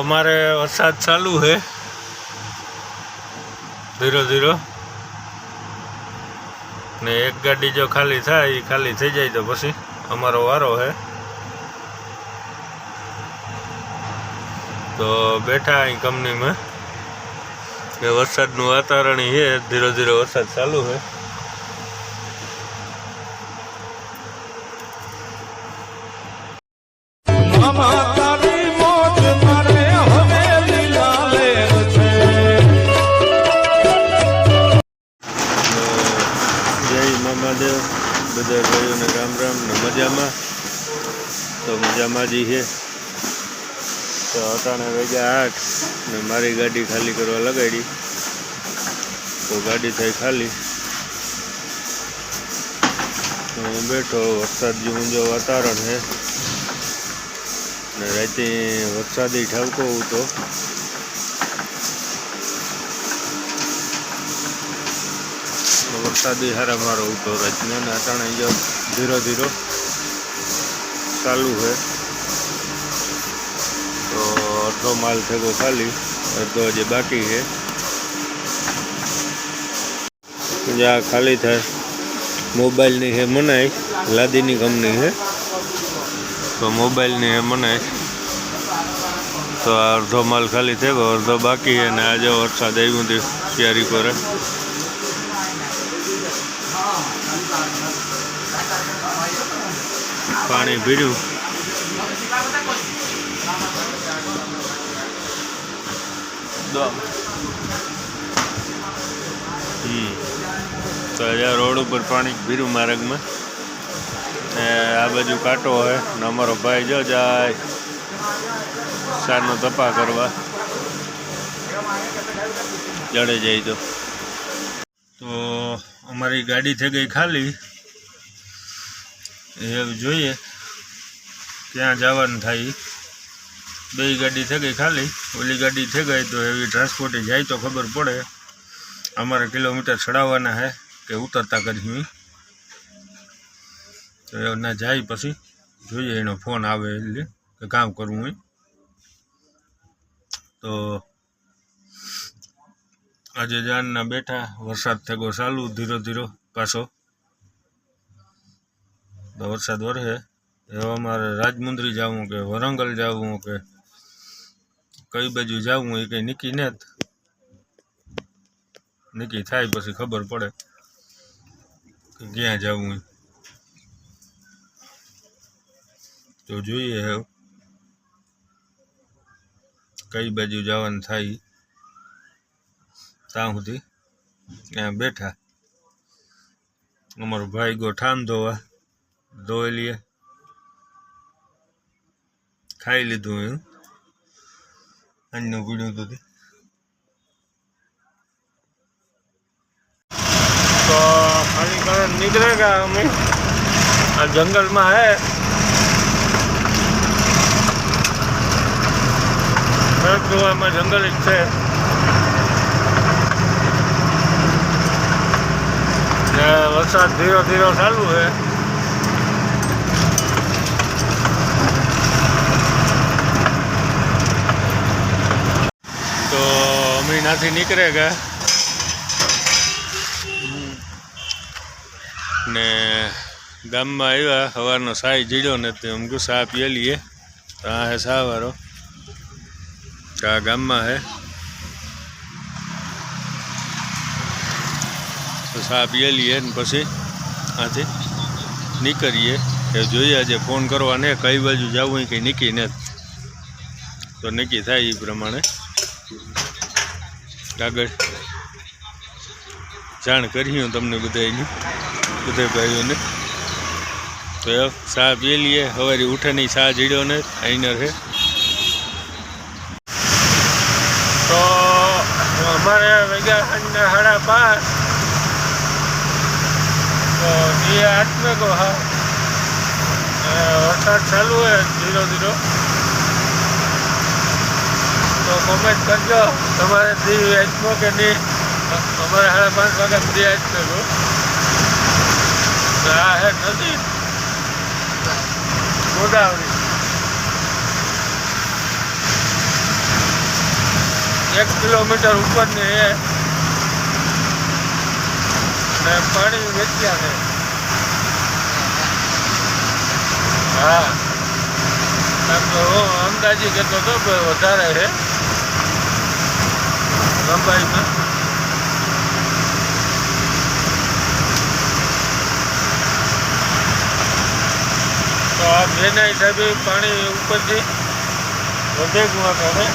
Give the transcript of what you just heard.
અમારે વરસાદ ચાલુ है धीरे धीरे ने एक गाड़ी जो खाली थाय खाली थी जाए तो पछी अमारो वारो है तो बैठा अहीं कंपनी में कि वरसादनुं वातावरण है धीरे धीरे वरसाद चालू है। महादेव बधा भाइयों ने राम राम ने मजा में तो मजा में जी है तो अटाणे वाग्या 8 ने मारी गाड़ी खाली करवा लगाड़ी तो गाड़ी थई खाली तो बैठो वरसाद जेवुं जो वातावरण है ने राते वरसादी ठावको तो वरसादी हारा मारो तो रचने अटाणे जो धीरे धीरे चालू है तो अठो माल थेगो खाली अर्धो जे बाकी है जहाँ खाली था मोबाइल नी है मनाई लादी नी कंपनी है तो मोबाइल नी है मनाई तो अर्धो माल खाली थेगो अर्धो बाकी है ने आज वरसाद आव्यो तो तैयारी करे पानी भीड़ू तो अजा रोड पर पानी भीड़ू मार्ग में आ बाजू कांटो है ने अमारो भाई जो जाए सारनो तपा करवा जड़े जाए तो अमारी गाड़ी थी गई खाली જોઈએ क्या जवान थाई बे गाड़ी थी गई खाली ओली गाड़ी थी गई तो हेवी ट्रांसपोर्ट जाए तो खबर पड़े अमारे किलोमीटर चढ़ावाना है कि उतरता करी तो ना जाए पछी જોઈએ एनो फोन आवे એટલે કે काम करूँ तो आज जान ना बैठा वरसाद थेगो चालू धीरे धीरे पाछो तो वरसाद वरसे अमारे राजमुंद्री जाऊँ के वरंगल जाऊँ के कई बाजू जाऊँ ये कई निकी ने निकी थाय पछी खबर पड़े कि क्या जाऊँ तो જોઈએ है कई बाजू जवान थाय ત્યાં સુધી बैठा अमरो भाई गो ठाम धोवा धोई लिए खाई लीधु अन्य पीड़ू तो खाली कर निकलेगा हमें जंगल में है में जंगल है वरसाद धीरे धीरे चालू है तो अमीना थी निकलेगा ने गाम में आया सवारनो साय जीड़ो ने तो हमको सा पी लिए तो आ है सा वारो आ गाम में है तो सा पी लिए पछी आथी निकलीए જોઈએ आज फोन करवा ने कई बाजू जाऊँ कहीं निकी ने तो निकी था ये प्रमाणे आगे जाण करी तमने बधाई बधा भाईओ ने तो सा पी लिए हवारी उठे नहीं सा जीड़ो ने आईनर है तो हमारे वैज्ञा 5:30 तो ये 8 में को हाँ वरसाद चालू है धीरे धीरे तो कमेंट करजो तमारे दी एचमो के नहीं हमारे 5:30 वागे दी एच में को आ है नदी गोदावरी 1 કિલોમીટર ઉપરની છે ને પાણી વેચ્યા છે. હા, હું અંદાજી કહેતો હતો કે વધારે છે લંબાઈમાં. તો આ બેના હિસાબે પાણી ઉપરથી વધે ગુવા કરે.